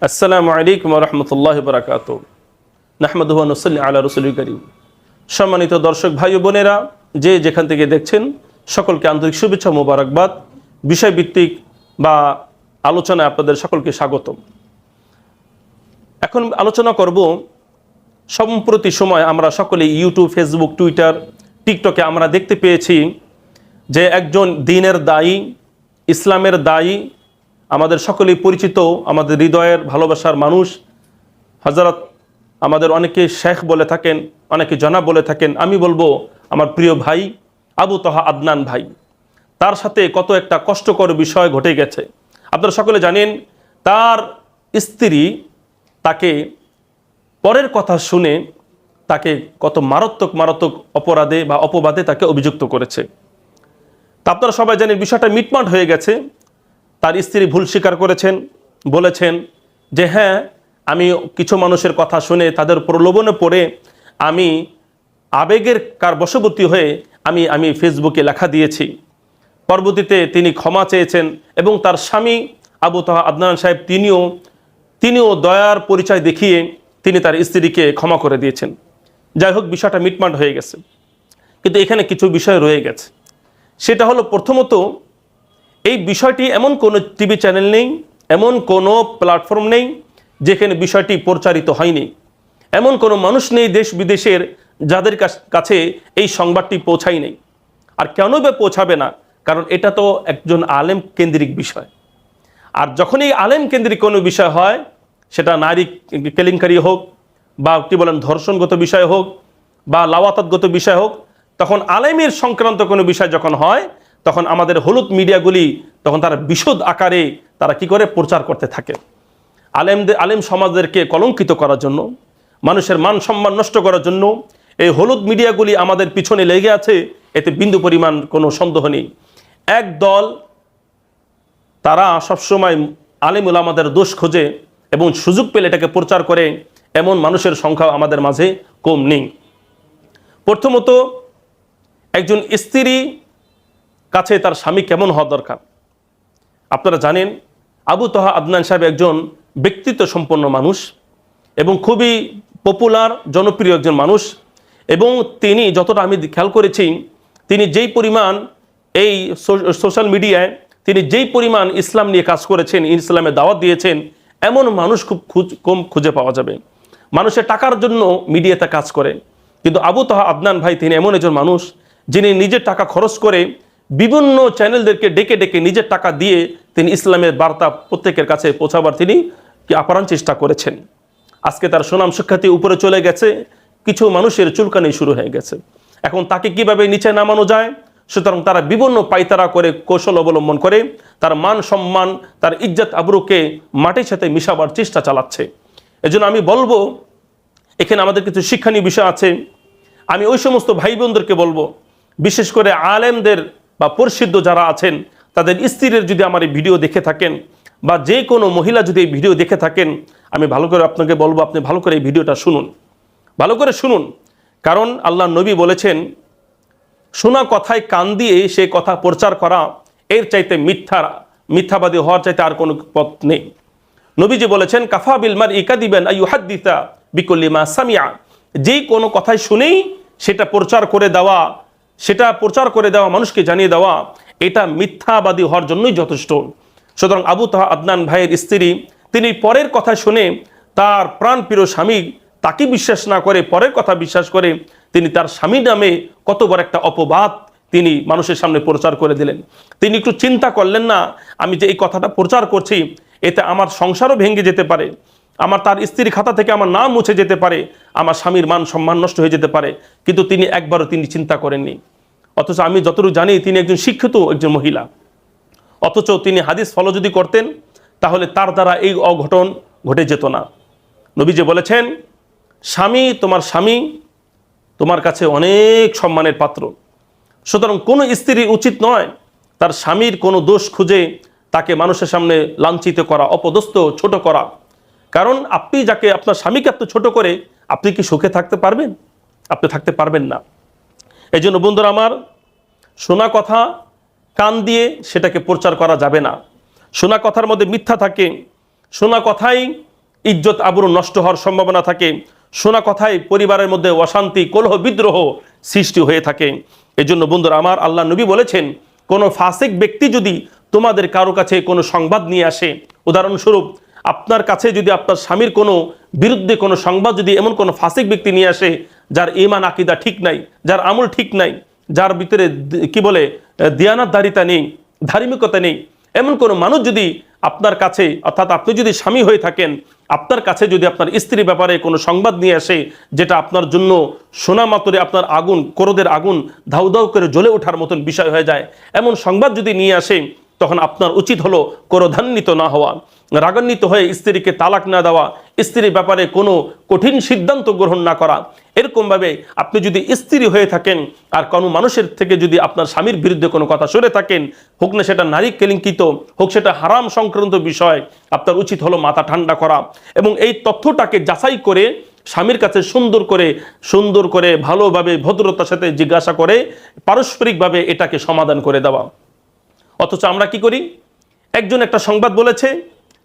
আসসালামু আলাইকুম ওয়া রাহমাতুল্লাহি ওয়া বারাকাতুহু। নাহমাদুহু ওয়া নুসাল্লি আলা রাসূলিল কারীম। সম্মানিত দর্শক ভাই ও বোনেরা, যে যেখান থেকে দেখছেন সকলকে আন্তরিক শুভেচ্ছা ও মোবারকবাদ। বিষয়ভিত্তিক বা আলোচনায় আপনাদের সকলকে স্বাগতম। এখন আলোচনা করব, সম্প্রতি সময় আমরা সকলে ইউটিউব, ফেসবুক, টুইটার, টিকটকে আমরা দেখতে পেয়েছি যে একজন দ্বীনের দায়ী, ইসলামের দায়ী, আমাদের সকলেই পরিচিত, আমাদের হৃদয়ের ভালোবাসার মানুষ, হযরত আমাদের অনেকে শেখ বলে থাকেন, অনেকে জনাব বলে থাকেন, আমি বলবো আমার প্রিয় ভাই আবু তাহা আদনান ভাই। তার সাথে কত একটা কষ্টকর বিষয় ঘটে গেছে। আপনারা সকলে জানেন, তার স্ত্রী তাকে পরের কথা শুনে তাকে কত মারাত্মক অপরাধে বা অপবাদে তাকে অভিযুক্ত করেছে। তা আপনারা সবাই জানেন, বিষয়টা মিটমাট হয়ে গেছে। তার স্ত্রী ভুল স্বীকার করেছেন, বলেছেন যে হ্যাঁ, আমি কিছু মানুষের কথা শুনে তাদের প্রলোভনে পড়ে আমি আবেগের কার বশবর্তী হয়ে আমি ফেসবুকে লেখা দিয়েছি। পরবর্তীতে তিনি ক্ষমা চেয়েছেন এবং তার স্বামী আবু তাহা আদনান সাহেব তিনিও দয়ার পরিচয় দেখিয়ে তিনি তার স্ত্রীকে ক্ষমা করে দিয়েছেন। যাই হোক, বিষয়টা মিটমাট হয়ে গেছে, কিন্তু এখানে কিছু বিষয় রয়ে গেছে। সেটা হলো, প্রথমত এই বিষয়টি এমন কোনো টিভি চ্যানেল নেই, এমন কোনো প্ল্যাটফর্ম নেই যেখানে বিষয়টি প্রচারিত হয়নি। এমন কোনো মানুষ নেই দেশ বিদেশের যাদের কাছে এই সংবাদটি পৌঁছায় নেই। আর কেন বা পৌঁছাবে না? কারণ এটা তো একজন আলেম কেন্দ্রিক বিষয়। আর যখন এই আলেম কেন্দ্রিক কোনো বিষয় হয়, সেটা নারী কেলেঙ্কারি হোক বা কি বলেন ধর্ষণগত বিষয় হোক বা লাওয়াতাতগত বিষয় হোক, তখন আলেমের সংক্রান্ত কোনো বিষয় যখন হয়, তখন আমাদের হলুদ মিডিয়াগুলি তখন তারা বিশদ আকারে তারা কি করে প্রচার করতে থাকে। আলেম সমাজদেরকে কলঙ্কিত করার জন্য, মানুষের মান সম্মান নষ্ট করার জন্য এই হলুদ মিডিয়াগুলি আমাদের পিছনে লেগে আছে, এতে বিন্দু পরিমাণ কোনো সন্দেহ নেই। এক দল তারা সবসময় আলেম উলামাদের দোষ খোঁজে এবং সুযোগ পেলে এটাকে প্রচার করে, এমন মানুষের সংখ্যা আমাদের মাঝে কম নেই। প্রথমত, একজন স্ত্রী কাছে তার স্বামী কেমন হওয়া দরকার। আপনারা জানেন, আবু তাহা আদনান সাহেব একজন ব্যক্তিত্ব সম্পন্ন মানুষ এবং খুবই পপুলার, জনপ্রিয় একজন মানুষ। এবং তিনি, যতটা আমি খেয়াল করেছি, তিনি যেই পরিমাণ এই সোশ্যাল মিডিয়ায় তিনি যেই পরিমাণ ইসলাম নিয়ে কাজ করেছেন, ইসলামের দাওয়াত দিয়েছেন, এমন মানুষ খুব কম খুঁজে পাওয়া যাবে। মানুষের টাকার জন্য মিডিয়াতে কাজ করে, কিন্তু আবু তাহা আদনান ভাই তিনি এমন একজন মানুষ যিনি নিজের টাকা খরচ করে বিভিন্ন চ্যানেলদেরকে ডেকে ডেকে নিজের টাকা দিয়ে তিনি ইসলামের বার্তা প্রত্যেকের কাছে পৌঁছাবার তিনি আপ্রাণ চেষ্টা করেছেন। আজকে তার সুনাম সুখ্যাতি উপরে চলে গেছে, কিছু মানুষের চুলকানি শুরু হয়ে গেছে। এখন তাকে কিভাবে নিচে নামানো যায়, সুতরাং তারা বিভিন্ন পায়তারা করে, কৌশল অবলম্বন করে তার মান সম্মান, তার ইজ্জত আবরুকে মাটির সাথে মিশাবার চেষ্টা চালাচ্ছে। এজন্য আমি বলবো, এখানে আমাদের কিছু শিক্ষণীয় বিষয় আছে। আমি ওই সমস্ত ভাই বোনদেরকে বলবো, বিশেষ করে আলেমদের বা পরিশুদ্ধ যারা আছেন, তাদের স্ত্রীর যদি আমার এই ভিডিও দেখে থাকেন বা যে কোনো মহিলা যদি এই ভিডিও দেখে থাকেন, আমি ভালো করে আপনাকে বলবো, আপনি ভালো করে এই ভিডিওটা শুনুন, ভালো করে শুনুন। কারণ আল্লাহ নবী বলেছেন, শোনা কথায় কান দিয়ে সে কথা প্রচার করা, এর চাইতে মিথ্যাবাদী হওয়ার চাইতে আর কোনো পথ নেই। নবীজি বলেছেন, কাফা বিল মারই কাযিবান আইয়ুহাদ্দিসা বিকুল্লি মা সামিআ। যেই কোনো কথাই শুনেই সেটা প্রচার করে দেওয়া, মানুষকে জানিয়ে দেওয়া, এটা মিথ্যাবাদী হওয়ার জন্যই যথেষ্ট। সুতরাং আবু তাহা আদনান ভাইয়ের স্ত্রী, তিনি পরের কথা শুনে তার প্রাণ প্রিয় স্বামী তাকে বিশ্বাস না করে পরের কথা বিশ্বাস করে তিনি তার স্বামীর নামে কত বড় একটা অপবাদ তিনি মানুষের সামনে প্রচার করে দিলেন। তিনি একটু চিন্তা করলেন না, আমি যে এই কথাটা প্রচার করছি, এতে আমার সংসারও ভেঙে যেতে পারে, তার স্ত্রীর খাতা থেকে আমার নাম মুছে যেতে পারে, আমার স্বামীর মান সম্মান নষ্ট হয়ে যেতে পারে। কিন্তু তিনি একবারও চিন্তা করেননি। অথচ আমি যতটুকু জানি, তিনি একজন শিক্ষিত একজন মহিলা। অথচ তিনি হাদিস ফলো যদি করতেন, তাহলে তার দ্বারা এই অঘটন ঘটে যেত না। নবীজি বলেছেন, তোমার স্বামী তোমার কাছে অনেক সম্মানের পাত্র। সুতরাং কোনো স্ত্রীর উচিত নয় তার স্বামীর কোনো দোষ খুঁজে তাকে মানুষের সামনে লাঞ্ছিত করা, অপদস্থ, ছোট করা। কারণ আপনি যাকে, আপনার স্বামীকে এত ছোট করে আপনি কি সুখে থাকতে পারবেন? আপনি থাকতে পারবেন না। এই জন্য বন্ধুরা আমার, শোনা কথা কান দিয়ে সেটাকে প্রচার করা যাবে না। শোনা কথার মধ্যে মিথ্যা থাকে, শোনা কথাই ইজ্জত আবরু নষ্ট হওয়ার সম্ভাবনা থাকে, শোনা কথায় পরিবারের মধ্যে অশান্তি, কলহ, বিদ্রোহ সৃষ্টি হয়ে থাকে। এজন্য বন্ধুরা আমার, আল্লাহ নবী বলেছেন, কোনো ফাসিক ব্যক্তি যদি তোমাদের কারো কাছে কোনো সংবাদ নিয়ে আসে, উদাহরণস্বরূপ আপনার কাছে যদি আপনার স্বামীর কোনো বিরুদ্ধে কোনো সংবাদ যদি এমন কোনো ফাসিক ব্যক্তি নিয়ে আসে, যার ঈমান আকীদা ঠিক নাই, যার আমল ঠিক নাই, যার ভিতরে কি বলে দিয়ানাতদারিতা নেই, ধার্মিকতা নেই, এমন কোনো মানুষ যদি আপনার কাছে, অর্থাৎ আপনি যদি স্বামী হয়ে থাকেন, আপনার কাছে যদি আপনার স্ত্রীর ব্যাপারে কোনো সংবাদ নিয়ে আসে, যেটা আপনার জন্য শোনা মাত্রে আপনার আগুন, ক্রোধের আগুন ধাউ ধাউ করে জ্বলে ওঠার মতন বিষয় হয়ে যায়, এমন সংবাদ যদি নিয়ে আসে, তখন আপনার উচিত হলো ক্রোধান্বিত না হওয়া, রাগান্বিত হয়ে স্ত্রীকে তালাক না দেওয়া, স্ত্রীর ব্যাপারে কোনো কঠিন সিদ্ধান্ত গ্রহণ না করা। এরকমভাবে আপনি যদি স্ত্রী হয়ে থাকেন আর কোনো মানুষের থেকে যদি আপনার স্বামীর বিরুদ্ধে কোনো কথা শুনে থাকেন, হোক না সেটা নারী কেলেঙ্কিত, হোক সেটা হারাম সংক্রান্ত বিষয়, আপনার উচিত হলো মাথা ঠান্ডা করা এবং এই তথ্যটাকে যাচাই করে স্বামীর কাছে সুন্দর করে ভালোভাবে ভদ্রতার সাথে জিজ্ঞাসা করে পারস্পরিকভাবে এটাকে সমাধান করে দেওয়া। অথচ আমরা কি করি, একজন একটা সংবাদ বলেছে,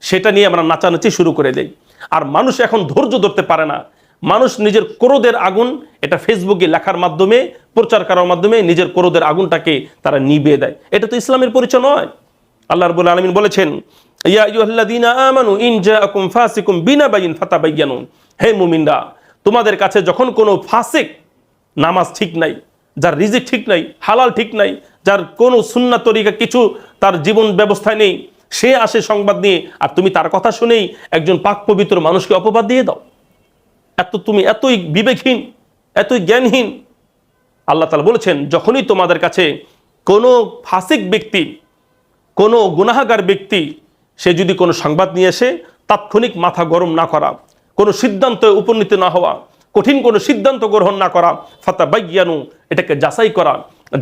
সেটা নিয়ে আমরা নাচানাচি শুরু করে দেই। আর মানুষ এখন ধৈর্য ধরতে পারে না, মানুষ নিজের ক্রোধের আগুন এটা ফেসবুকে লেখার মাধ্যমে, প্রচার করার মাধ্যমে নিজের ক্রোধের আগুনটাকে তারা নিভিয়ে দেয়। এটা তো ইসলামের পরিচয় নয়। আল্লাহ রাব্বুল আলামিন বলেছেন, ইয়া আইয়ুহাল্লাযীনা আমানু ইন জাআকুম ফাসিকুম বিনাবাইন ফাতাবায়ানু, হে মুমিনরা, তোমাদের কাছে যখন কোনো ফাসিক, নামাজ ঠিক নাই, যার রিজিক ঠিক নাই, হালাল ঠিক নাই, যার কোনো সুন্নাত তরিকা কিছু তার জীবন ব্যবস্থায় নেই, সে আসে সংবাদ নিয়ে, আর তুমি তার কথা শুনেই একজন পাক পবিত্র মানুষকে অপবাদ দিয়ে দাও, তুমি এতই বিবেকহীন, এতই জ্ঞানহীন। আল্লাহ তাআলা বলেছেন, যখনই তোমাদের কাছে কোনো ফাসিক ব্যক্তি, কোনো গুনাহগার ব্যক্তি, সে যদি কোনো সংবাদ নিয়ে এসে, তাৎক্ষণিক মাথা গরম না করা, কোনো সিদ্ধান্তে উপনীত না হওয়া, কঠিন কোনো সিদ্ধান্ত গ্রহণ না করা, ফাতাবায়ানু, এটাকে যাচাই করা,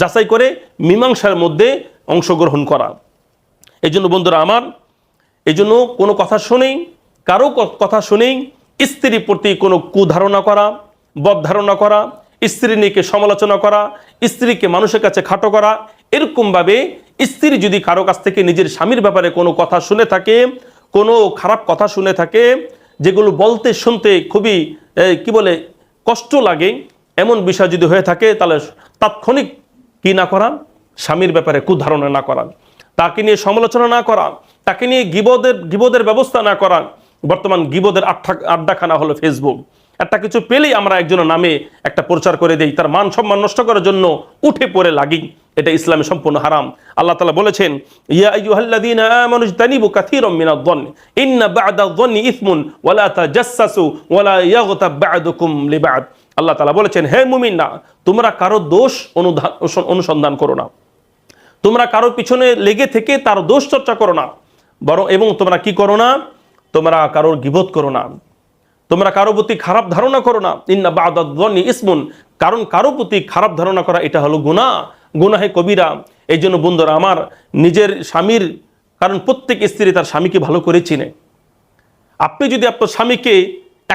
যাচাই করে মীমাংসার মধ্যে অংশগ্রহণ করা। এই জন্য বন্ধুরা আমার, এই জন্য কোনো কথা শুনেই, কারো কথা শুনেই স্ত্রীর প্রতি কোনো কুধারণা করা, বদ ধারণা করা, স্ত্রী নিয়ে সমালোচনা করা, স্ত্রীকে মানুষের কাছে খাটো করা, এরকমভাবে স্ত্রী যদি কারো কাছ থেকে নিজের স্বামীর ব্যাপারে কোনো কথা শুনে থাকে, কোনো খারাপ কথা শুনে থাকে, যেগুলো বলতে শুনতে খুবই কি বলে কষ্ট লাগে, এমন বিষয় যদি হয়ে থাকে, তাহলে তাৎক্ষণিক কি না করা, স্বামীর ব্যাপারে কুধারণা না করা, তাকে নিয়ে সমালোচনা না করা, তাকে নিয়ে গিবদের ব্যবস্থা না করা। বর্তমান গিবদের আড্ডাখানা হলো ফেসবুক। একটা কিছু পেলেই আমরা একজনের নামে একটা প্রচার করে দেই, তার মান সম্মান নষ্ট করার জন্য উঠে পড়ে লাগি। এটা ইসলামে সম্পূর্ণ হারাম। আল্লাহ তাআলা বলেছেন, ইয়া আইয়ুহাল্লাযীনা আমানু ইজতানিবু কাসীরাম মিনায-যন্নি ইন্না বা'দায-যন্নি ইসমুন ওয়া লা তাজাসসু ওয়া লা ইয়াগতাব বা'দুকুম লিবা'দ। আল্লাহ তাআলা বলেছেন, হে মুমিনরা, তোমরা কারো দোষ অনুসন্ধান করো না, তোমরা কারো পিছনে লেগে থেকে তার দোষ চর্চা করো না, বরং এবং তোমরা কি করো না, তোমরা কারোর গীবত করো না, তোমরা কারো প্রতি খারাপ ধারণা করো না। ইন্না বা'দায-যন্নি ইসমুন, কারণ কারো প্রতি খারাপ ধারণা করা এটা হলো গুনাহ, গুনাহে কবিরা। এই জন্য বন্ধুরা আমার, নিজের স্বামীর, কারণ প্রত্যেক স্ত্রী তার স্বামীকে ভালো করে চিনে। আপনি যদি আপনার স্বামীকে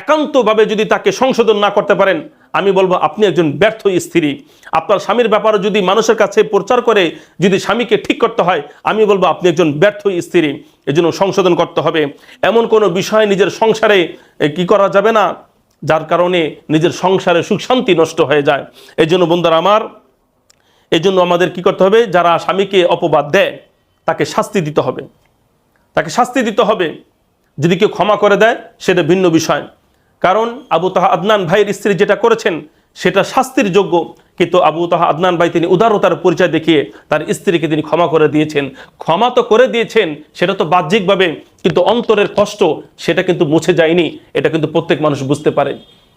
একান্তভাবে যদি তাকে সংশোধন না করতে পারেন, আমি বলবো আপনি একজন ব্যর্থ স্ত্রী। আপনার স্বামীর ব্যাপারে যদি মানুষের কাছে প্রচার করে যদি স্বামীকে ঠিক করতে হয়, আমি বলবো আপনি একজন ব্যর্থ স্ত্রী। এজন্য সংশোধন করতে হবে। এমন কোনো বিষয় নিজের সংসারে কি করা যাবে না, যার কারণে নিজের সংসারে সুখ শান্তি নষ্ট হয়ে যায়। এই জন্য বন্ধুরা আমার, এই জন্য আমাদের কি করতে হবে, যারা স্বামীকে অপবাদ দেয় তাকে শাস্তি দিতে হবে, তাকে শাস্তি দিতে হবে। যদি কেউ ক্ষমা করে দেয় সেটা ভিন্ন বিষয়, কারণ আবু তাহা আদনান ভাইয়ের স্ত্রী যেটা করেছেন সেটা শাস্তির যোগ্য, কিন্তু আবু তাহা আদনান ভাই তিনি উদারতার পরিচয় দেখিয়ে তার স্ত্রীকে তিনি ক্ষমা করে দিয়েছেন। ক্ষমা তো করে দিয়েছেন, সেটা তো বাহ্যিকভাবে, কিন্তু অন্তরের কষ্ট সেটা কিন্তু মুছে যায়নি। এটা কিন্তু প্রত্যেক মানুষ বুঝতে পারে।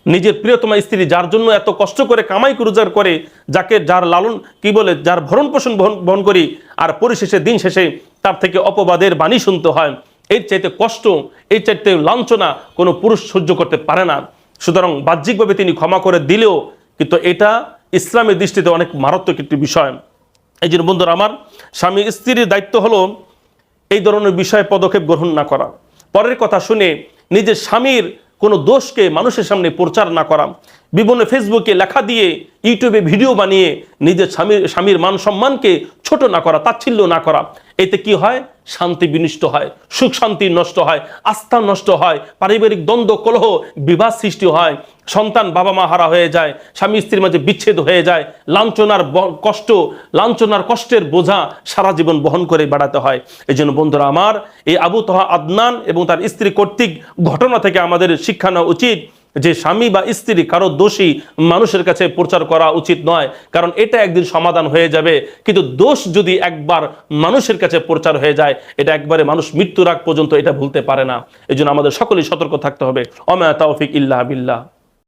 নিজের প্রিয়তমা স্ত্রী, যার জন্য এত কষ্ট করে কামাই রোজগার করে, যার লালন কি বলে, যার ভরণ পোষণ বহন করি, আর পরিশেষে দিন শেষে তার থেকে অপবাদের বাণী শুনতে হয়, এর চাইতে কষ্ট, এর চাইতে লাঞ্ছনা কোনো পুরুষ সহ্য করতে পারে না। সুতরাং বাহ্যিকভাবে তিনি ক্ষমা করে দিলেও কিন্তু এটা ইসলামের দৃষ্টিতে অনেক মারাত্মক একটি বিষয়। এই জন্য বন্ধুরা আমার, স্বামী স্ত্রীর দায়িত্ব হলো এই ধরনের বিষয়ে পদক্ষেপ গ্রহণ না করা, পরের কথা শুনে নিজের স্বামীর কোনো দোষকে মানুষের সামনে প্রচার না করা, বিভিন্ন ফেসবুকে লেখা দিয়ে, ইউটিউবে ভিডিও বানিয়ে নিজের স্বামীর মান সম্মানকে ছোট না করা, তাচ্ছিল্য না করা, এতে কি হয়? শান্তি বিনষ্ট হয়, সুখ শান্তি নষ্ট হয়, আস্থা নষ্ট হয়, পারিবারিক দ্বন্দ্ব কলহ বিবাদ সৃষ্টি হয়, সন্তান বাবা মা হারা হয়ে যায়, স্বামী স্ত্রীর মাঝে বিচ্ছেদ হয়ে যায়, লাঞ্ছনার কষ্টের বোঝা সারা জীবন বহন করে বেড়াতে হয়। এই জন্য বন্ধুরা আমার, এই আবু তহা আদনান এবং তার স্ত্রী কর্তৃক ঘটনা থেকে আমাদের শিক্ষা নেওয়া উচিত যে স্বামী বা স্ত্রী কারো দোষী মানুষের কাছে প্রচার করা উচিত নয়, কারণ এটা একদিন সমাধান হয়ে যাবে। কিন্তু দোষ যদি একবার মানুষের কাছে প্রচার হয়ে যায়, এটা একবারে মানুষ মৃত্যুর আগ পর্যন্ত এটা ভুলতে পারে না। এই জন্য আমাদের সকলেই সতর্ক থাকতে হবে। ওমা তাওফিক ইল্লা বিল্লাহ।